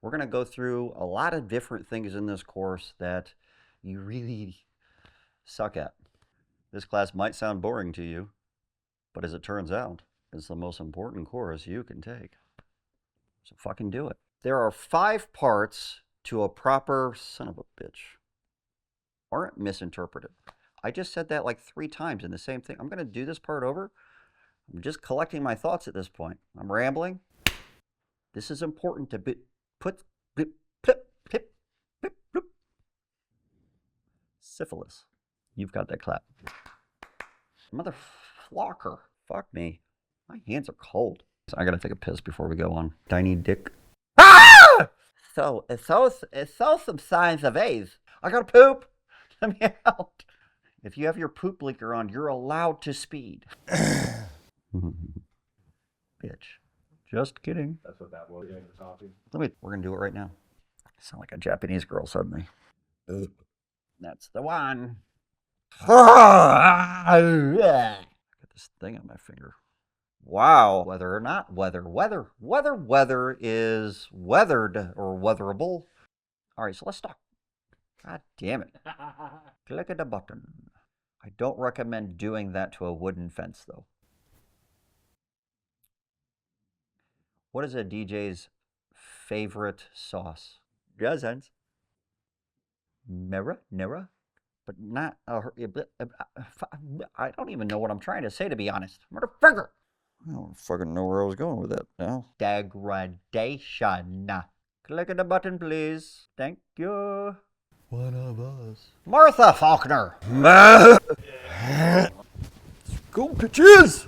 We're going to go through a lot of different things in this course that you really suck at. This class might sound boring to you, but as it turns out, it's the most important course you can take. So fucking do it. There are 5 parts to a proper son of a bitch. Aren't misinterpreted. I just said that like 3 times in the same thing. I'm going to do this part over. I'm just collecting my thoughts at this point. I'm rambling. This is important to syphilis. You've got that clap. Motherflocker. Fuck me. My hands are cold. I gotta take a piss before we go on. Tiny dick. Ah! So, it's some signs of AIDS. I gotta poop. Let me out. If you have your poop blinker on, you're allowed to speed. Bitch. Just kidding. That's what that was. The coffee. We're gonna do it right now. I sound like a Japanese girl suddenly. That's the one. Got this thing on my finger. Wow. Whether or not weather is weathered or weatherable. All right, so let's stop. God damn it. Click the button. I don't recommend doing that to a wooden fence, though. What is a DJ's favorite sauce? Dozens. Nera? But not... I don't even know what I'm trying to say, to be honest. Motherfucker! I don't fucking know where I was going with that now. Degradation. Click the button, please. Thank you. One of us. Martha Faulkner. Go, bitches!